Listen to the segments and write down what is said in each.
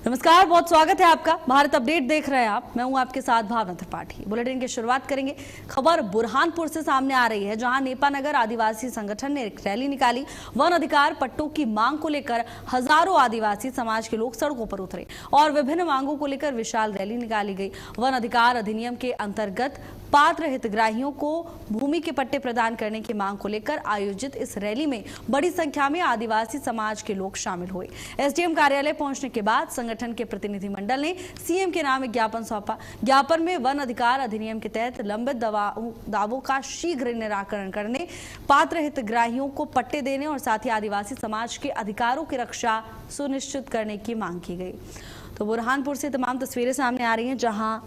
नमस्कार, बहुत स्वागत है आपका। भारत अपडेट देख रहे हैं आप। मैं हूं आपके साथ भावना त्रिपाठी। बुलेटिन की शुरुआत करेंगे। खबर बुरहानपुर से सामने आ रही है, जहां नेपानगर आदिवासी संगठन ने एक रैली निकाली। वन अधिकार पट्टों की मांग को लेकर हजारों आदिवासी समाज के लोग सड़कों पर उतरे और विभिन्न मांगों को लेकर विशाल रैली निकाली गई। वन अधिकार अधिनियम के अंतर्गत पात्र हितग्राहियों को भूमि के पट्टे प्रदान करने की मांग को लेकर आयोजित इस रैली में बड़ी संख्या में आदिवासी समाज के लोग शामिल हुए। एसडीएम कार्यालय पहुंचने के बाद संगठन के प्रतिनिधिमंडल ने सीएम के नाम एक ज्ञापन सौंपा। ज्ञापन में वन अधिकार अधिनियम के तहत लंबित दावों का शीघ्र निराकरण करने, पात्र हितग्राहियों को पट्टे देने और साथ ही आदिवासी समाज के अधिकारों की रक्षा सुनिश्चित करने की मांग की गई। तो बुरहानपुर से तमाम तस्वीरें सामने आ रही हैं, जहां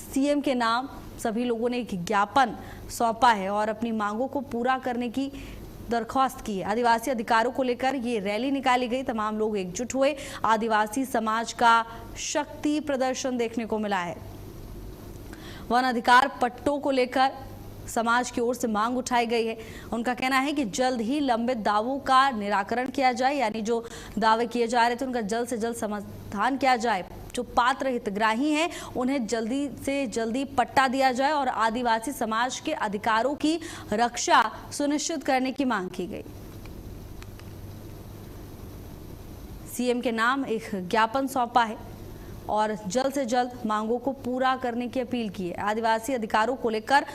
सीएम के नाम सभी लोगों ने एक ज्ञापन सौंपा है और अपनी मांगों को पूरा करने की दरख्वास्त की है। आदिवासी अधिकारों को लेकर ये रैली निकाली गई। तमाम लोग एकजुट हुए। आदिवासी समाज का शक्ति प्रदर्शन देखने को मिला है। वन अधिकार पट्टों को लेकर समाज की ओर से मांग उठाई गई है। उनका कहना है कि जल्द ही लंबित दावों का निराकरण किया जाए, यानी जो दावे किए जा रहे थे उनका जल्द से जल्द समाधान किया जाए। जो पात्र हितग्राही हैं उन्हें जल्दी से जल्दी पट्टा दिया जाए और आदिवासी समाज के अधिकारों की रक्षा सुनिश्चित करने की मांग की गई। सीएम के नाम एक ज्ञापन सौंपा है और जल्द से जल्द मांगों को पूरा करने की अपील की है। आदिवासी अधिकारों को लेकर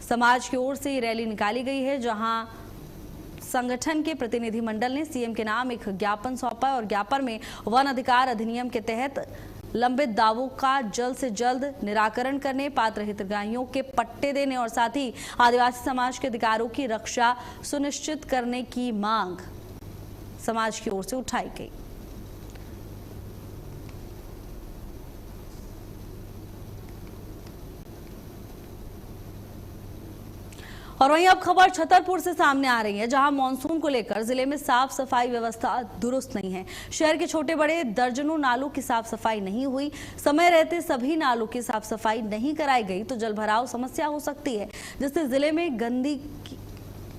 समाज की ओर से ये रैली निकाली गई है, जहां संगठन के प्रतिनिधिमंडल ने सीएम के नाम एक ज्ञापन सौंपा और ज्ञापन में वन अधिकार अधिनियम के तहत लंबित दावों का जल्द से जल्द निराकरण करने, पात्र हितग्राहियों के पट्टे देने और साथ ही आदिवासी समाज के अधिकारों की रक्षा सुनिश्चित करने की मांग समाज की ओर से उठाई गई। और वहीं अब खबर छतरपुर से सामने आ रही है, जहां मानसून को लेकर जिले में साफ सफाई व्यवस्था दुरुस्त नहीं है। शहर के छोटे बड़े दर्जनों नालों की साफ सफाई नहीं हुई। समय रहते सभी नालों की साफ सफाई नहीं कराई गई तो जलभराव समस्या हो सकती है, जिससे जिले में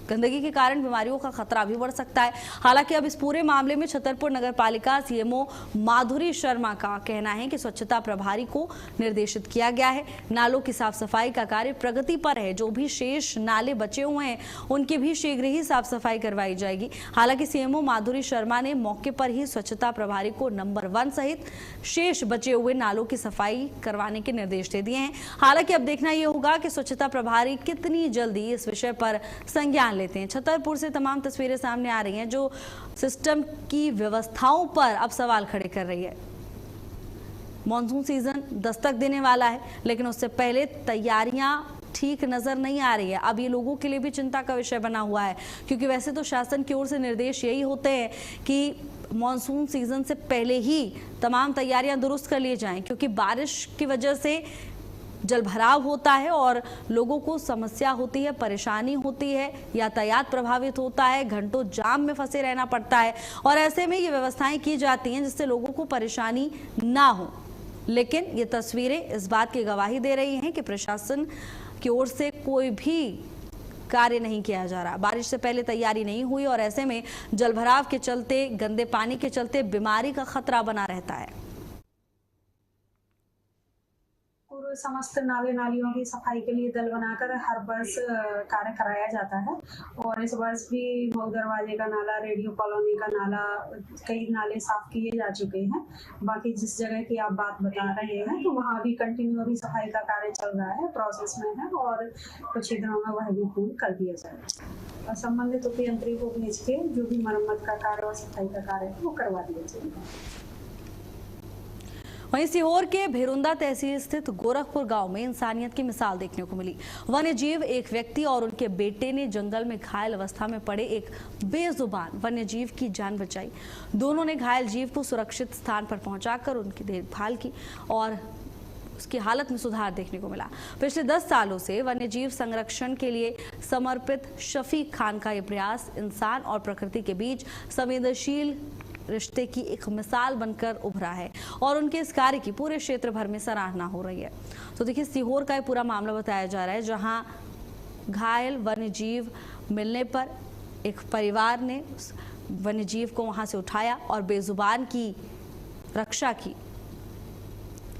गंदगी के कारण बीमारियों का खतरा भी बढ़ सकता है। हालांकि अब इस पूरे मामले में छतरपुर नगर पालिका सीएमओ माधुरी शर्मा का कहना है कि स्वच्छता प्रभारी को निर्देशित किया गया है। नालों की साफ सफाई का कार्य प्रगति पर है। जो भी शेष नाले बचे हुए हैं उनकी भी शीघ्र ही साफ सफाई करवाई जाएगी। हालांकि सीएमओ माधुरी शर्मा ने मौके पर ही स्वच्छता प्रभारी को नंबर 1 सहित शेष बचे हुए नालों की सफाई करवाने के निर्देश दे दिए हैं। हालांकि अब देखना यह होगा कि स्वच्छता प्रभारी कितनी जल्दी इस विषय पर संज्ञान लेते हैं। छतरपुर से तमाम तस्वीरें सामने आ रही हैं, जो सिस्टम की व्यवस्थाओं पर अब सवाल खड़े कर रही है। मॉनसून सीजन दस्तक देने वाला है, लेकिन उससे पहले तैयारियां ठीक नजर नहीं आ रही है। अब ये लोगों के लिए भी चिंता का विषय बना हुआ है, क्योंकि वैसे तो शासन की ओर से निर्देश यही होते हैं कि मॉनसून सीजन से पहले ही तमाम तैयारियां दुरुस्त कर ली जाएं, क्योंकि बारिश की वजह से जलभराव होता है और लोगों को समस्या होती है, परेशानी होती है, यातायात प्रभावित होता है, घंटों जाम में फंसे रहना पड़ता है और ऐसे में ये व्यवस्थाएं की जाती हैं जिससे लोगों को परेशानी ना हो। लेकिन ये तस्वीरें इस बात की गवाही दे रही हैं कि प्रशासन की ओर से कोई भी कार्य नहीं किया जा रहा। बारिश से पहले तैयारी नहीं हुई और ऐसे में जलभराव के चलते, गंदे पानी के चलते बीमारी का खतरा बना रहता है। समस्त नाले नालियों की सफाई के लिए दल बनाकर हर वर्ष कार्य कराया जाता है और इस वर्ष भी मऊ दरवाजे का नाला, रेडियो कॉलोनी का नाला, कई नाले साफ किए जा चुके हैं। बाकी जिस जगह की आप बात बता रहे हैं तो वहाँ भी कंटिन्यू अभी सफाई का कार्य चल रहा है, प्रोसेस में है और कुछ ही दिनों में वह भी पूर्ण कर दिया जाएगा और संबंधित उपयंत्री को भेज के जो भी मरम्मत का कार्य और सफाई का कार्य है वो करवा दिया जाएगा। वहीं सीहोर के भेरुंदा तहसील स्थित गोरखपुर गांव में इंसानियत की मिसाल देखने को मिली। वन्य जीव, एक व्यक्ति और उनके बेटे ने जंगल में घायल अवस्था में पड़े एक बेजुबान वन्य जीव की जान बचाई। दोनों ने घायल जीव को सुरक्षित स्थान पर पहुंचाकर उनकी देखभाल की और उसकी हालत में सुधार देखने को मिला। पिछले 10 सालों से वन्य जीव संरक्षण के लिए समर्पित शफीक खान का यह प्रयास इंसान और प्रकृति के बीच संवेदनशील रिश्ते की एक मिसाल बनकर उभरा है और उनके इस कार्य की पूरे क्षेत्र भर में सराहना हो रही है। तो देखिए, सीहोर का ये पूरा मामला बताया जा रहा है, जहां घायल वन्य जीव मिलने पर एक परिवार ने वन्य जीव को वहां से उठाया और बेजुबान की रक्षा की।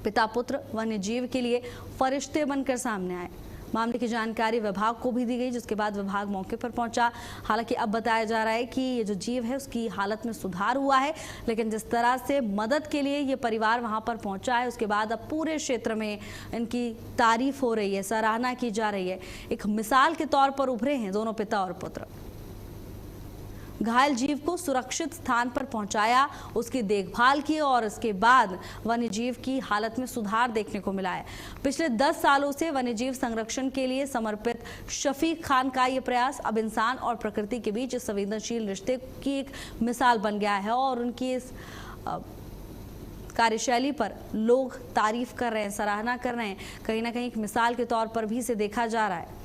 पिता पुत्र वन्य जीव के लिए फरिश्ते बनकर सामने आए। मामले की जानकारी विभाग को भी दी गई, जिसके बाद विभाग मौके पर पहुंचा। हालांकि अब बताया जा रहा है कि ये जो जीव है उसकी हालत में सुधार हुआ है, लेकिन जिस तरह से मदद के लिए ये परिवार वहां पर पहुंचा है, उसके बाद अब पूरे क्षेत्र में इनकी तारीफ हो रही है, सराहना की जा रही है। एक मिसाल के तौर पर उभरे हैं दोनों पिता और पुत्र। घायल जीव को सुरक्षित स्थान पर पहुंचाया, उसकी देखभाल की और इसके बाद वन्य जीव की हालत में सुधार देखने को मिला है। पिछले 10 सालों से वन्य जीव संरक्षण के लिए समर्पित शफीक खान का ये प्रयास अब इंसान और प्रकृति के बीच संवेदनशील रिश्ते की एक मिसाल बन गया है और उनकी इस कार्यशैली पर लोग तारीफ कर रहे हैं, सराहना कर रहे हैं। कहीं ना कहीं एक मिसाल के तौर पर भी इसे देखा जा रहा है।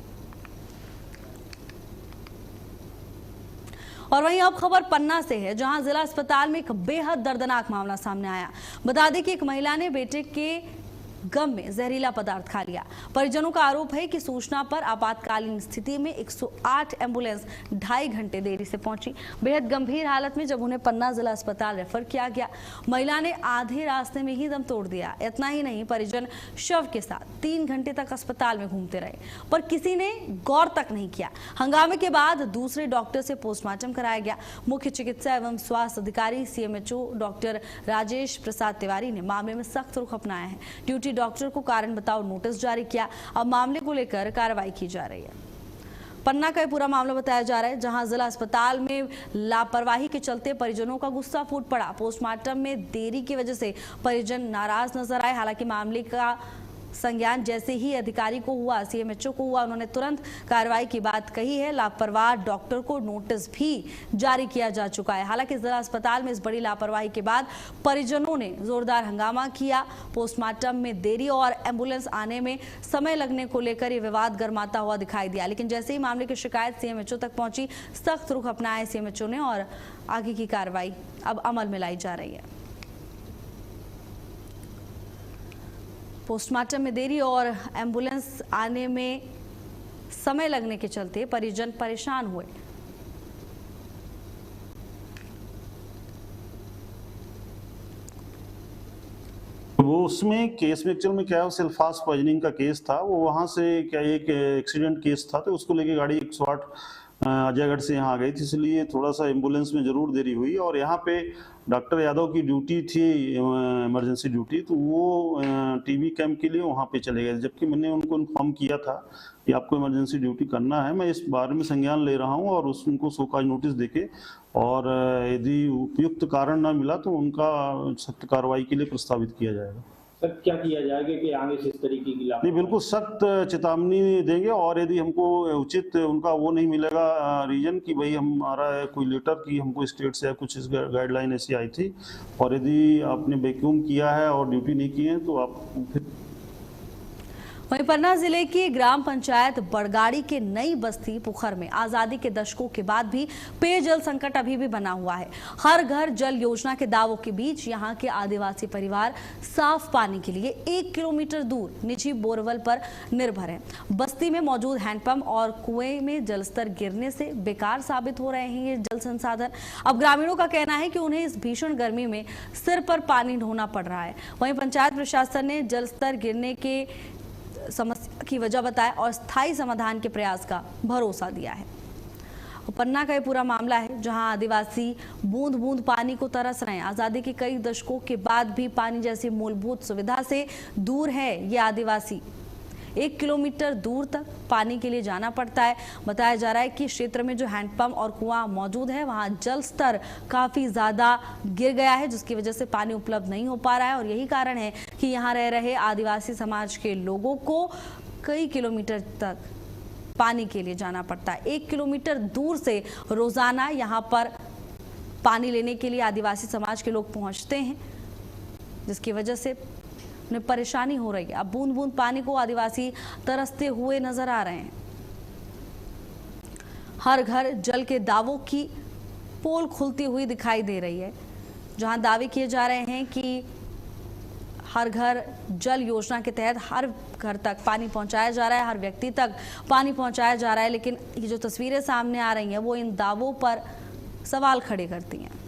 और वहीं अब खबर पन्ना से है, जहां जिला अस्पताल में एक बेहद दर्दनाक मामला सामने आया। बता दें कि एक महिला ने बेटे के गम में जहरीला पदार्थ खा लिया। परिजनों का आरोप है कि सूचना पर आपातकालीन स्थिति में 108 एम्बुलेंस 2.5 घंटे देरी से पहुंची। बेहद गंभीर हालत में जब उन्हें पन्ना जिला अस्पताल रेफर किया गया, महिला ने आधे रास्ते में ही दम तोड़ दिया। इतना ही नहीं, परिजन शव के साथ 3 घंटे तक अस्पताल में घूमते रहे, पर किसी ने गौर तक नहीं किया। हंगामे के बाद दूसरे डॉक्टर से पोस्टमार्टम कराया गया। मुख्य चिकित्सा एवं स्वास्थ्य अधिकारी CMHO डॉक्टर राजेश प्रसाद तिवारी ने मामले में सख्त रुख अपनाया है। ड्यूटी डॉक्टर को कारण बताओ नोटिस जारी किया। अब मामले को लेकर कार्रवाई की जा रही है। पन्ना का पूरा मामला बताया जा रहा है, जहां जिला अस्पताल में लापरवाही के चलते परिजनों का गुस्सा फूट पड़ा। पोस्टमार्टम में देरी की वजह से परिजन नाराज नजर आए। हालांकि मामले का संज्ञान जैसे ही अधिकारी को हुआ, CMHO को हुआ, उन्होंने तुरंत कार्रवाई की बात कही है। लापरवाह डॉक्टर को नोटिस भी जारी किया जा चुका है। हालांकि जिला अस्पताल में इस बड़ी लापरवाही के बाद परिजनों ने जोरदार हंगामा किया। पोस्टमार्टम में देरी और एम्बुलेंस आने में समय लगने को लेकर ये विवाद गर्माता हुआ दिखाई दिया। लेकिन जैसे ही मामले की शिकायत CMHO तक पहुंची, सख्त रुख अपनाया CMHO ने और आगे की कार्रवाई अब अमल में लाई जा रही है। पोस्टमार्टम में देरी और एम्बुलेंस आने में समय लगने के चलते परिजन परेशान हुए। वो उसमें केस में एक्चुअल में क्या है, सल्फास पॉइजनिंग का केस था। वो वहां से क्या एक एक्सीडेंट केस था, तो उसको लेके गाड़ी 108 अजयगढ़ से यहाँ आ गई थी, इसलिए थोड़ा सा एम्बुलेंस में जरूर देरी हुई। और यहाँ पे डॉक्टर यादव की ड्यूटी थी, इमरजेंसी ड्यूटी, तो वो टीवी कैंप के लिए वहाँ पे चले गए। जबकि मैंने उनको इन्फॉर्म किया था कि आपको इमरजेंसी ड्यूटी करना है, मैं इस बारे में संज्ञान ले रहा हूँ और उनको शोकाज नोटिस देके, और यदि उपयुक्त कारण ना मिला तो उनका सख्त कार्रवाई के लिए प्रस्तावित किया जाएगा। सर, क्या किया जाएगा कि आगे से इस तरीके की नहीं, बिल्कुल सख्त चेतावनी देंगे। और यदि हमको उचित उनका वो नहीं मिलेगा रीजन कि भाई हमारा कोई लेटर की हमको स्टेट से या कुछ इस गाइडलाइन ऐसी आई थी, और यदि आपने वैक्यूम किया है और ड्यूटी नहीं की है तो आप फिर। वहीं पन्ना जिले की ग्राम पंचायत बड़गाड़ी के नई बस्ती पुखर में आजादी के दशकों के बाद भी पेयजल संकट अभी भी बना हुआ है। हर घर जल योजना के दावों के बीच यहां के आदिवासी परिवार साफ पानी के लिए 1 किलोमीटर दूर निजी बोरवेल पर निर्भर हैं। बस्ती में मौजूद हैंडपंप और कुएं में जलस्तर गिरने से बेकार साबित हो रहे हैं ये जल संसाधन। अब ग्रामीणों का कहना है कि उन्हें इस भीषण गर्मी में सिर पर पानी ढोना पड़ रहा है। वहीं पंचायत प्रशासन ने जलस्तर गिरने के समस्या की वजह बताया और स्थायी समाधान के प्रयास का भरोसा दिया है। पन्ना का ये पूरा मामला है, जहां आदिवासी बूंद बूंद पानी को तरस रहे हैं। आजादी के कई दशकों के बाद भी पानी जैसी मूलभूत सुविधा से दूर है ये आदिवासी। 1 किलोमीटर दूर तक पानी के लिए जाना पड़ता है। बताया जा रहा है कि क्षेत्र में जो हैंडपंप और कुआं मौजूद है, वहां जल स्तर काफी ज्यादा गिर गया है, जिसकी वजह से पानी उपलब्ध नहीं हो पा रहा है। और यही कारण है कि यहाँ रह रहे आदिवासी समाज के लोगों को कई किलोमीटर तक पानी के लिए जाना पड़ता है। 1 किलोमीटर दूर से रोजाना यहाँ पर पानी लेने के लिए आदिवासी समाज के लोग पहुंचते हैं, जिसकी वजह से उन्हें परेशानी हो रही है। अब बूंद बूंद पानी को आदिवासी तरसते हुए नजर आ रहे हैं। हर घर जल के दावों की पोल खुलती हुई दिखाई दे रही है, जहां दावे किए जा रहे हैं कि हर घर जल योजना के तहत हर घर तक पानी पहुंचाया जा रहा है, हर व्यक्ति तक पानी पहुंचाया जा रहा है। लेकिन ये जो तस्वीरें सामने आ रही हैं वो इन दावों पर सवाल खड़े करती हैं।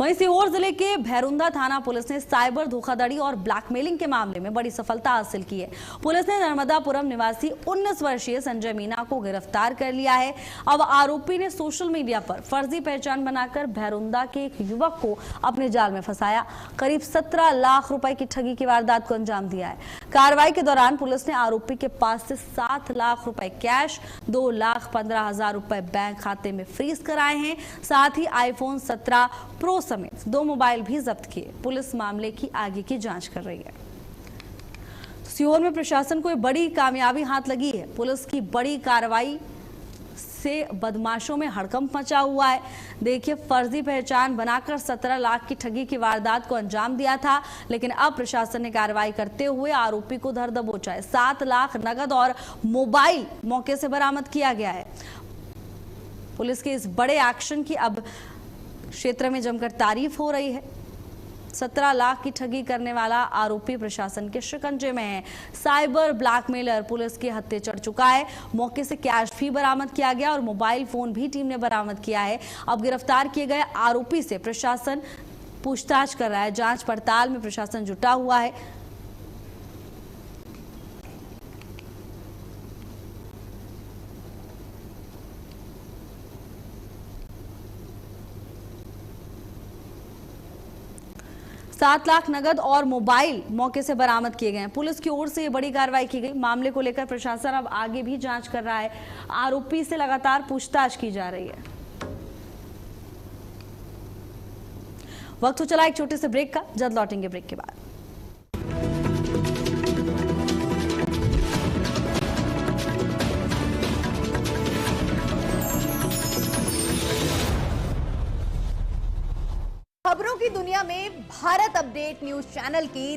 वहीं सीहोर जिले के भैरुंदा थाना पुलिस ने साइबर धोखाधड़ी और ब्लैकमेलिंग के मामले में बड़ी सफलता हासिल की है। पुलिस ने नर्मदापुरम निवासी 19 वर्षीय संजय मीना को गिरफ्तार कर लिया है। अब आरोपी ने सोशल मीडिया पर फर्जी पहचान बनाकर भैरुंदा के एक युवक को अपने जाल में फंसाया। करीब 17 लाख रुपए की ठगी की वारदात को अंजाम दिया है। कार्रवाई के दौरान पुलिस ने आरोपी के पास से 7 लाख रुपए कैश, 2,15,000 रुपए बैंक खाते में फ्रीज कराए हैं। साथ ही iPhone 17 प्रो समेत 2 मोबाइल भी जब्त किए। पुलिस मामले की आगे की जांच कर रही है। सीहोर में प्रशासन को एक बड़ी कामयाबी हाथ लगी है। पुलिस की बड़ी कार्रवाई से बदमाशों में हड़कंप मचा हुआ है। देखिए, फर्जी पहचान बनाकर 17 लाख की ठगी की वारदात को अंजाम दिया था, लेकिन अब प्रशासन ने कार्रवाई करते हुए आरोपी को धर दबोचा है। 7 लाख नगद और मोबाइल मौके से बरामद किया गया है। पुलिस के इस बड़े एक्शन की अब क्षेत्र में जमकर तारीफ हो रही है। 17 लाख की ठगी करने वाला आरोपी प्रशासन के शिकंजे में है। साइबर ब्लैकमेलर पुलिस के हत्थे चढ़ चुका है। मौके से कैश भी बरामद किया गया और मोबाइल फोन भी टीम ने बरामद किया है। अब गिरफ्तार किए गए आरोपी से प्रशासन पूछताछ कर रहा है। जांच पड़ताल में प्रशासन जुटा हुआ है। सात लाख नगद और मोबाइल मौके से बरामद किए गए हैं। पुलिस की ओर से ये बड़ी कार्रवाई की गई। मामले को लेकर प्रशासन अब आगे भी जांच कर रहा है। आरोपी से लगातार पूछताछ की जा रही है। वक्त हो चला एक छोटे से ब्रेक का, जल्द लौटेंगे ब्रेक के बाद। खबरों की दुनिया में भारत अपडेट न्यूज चैनल की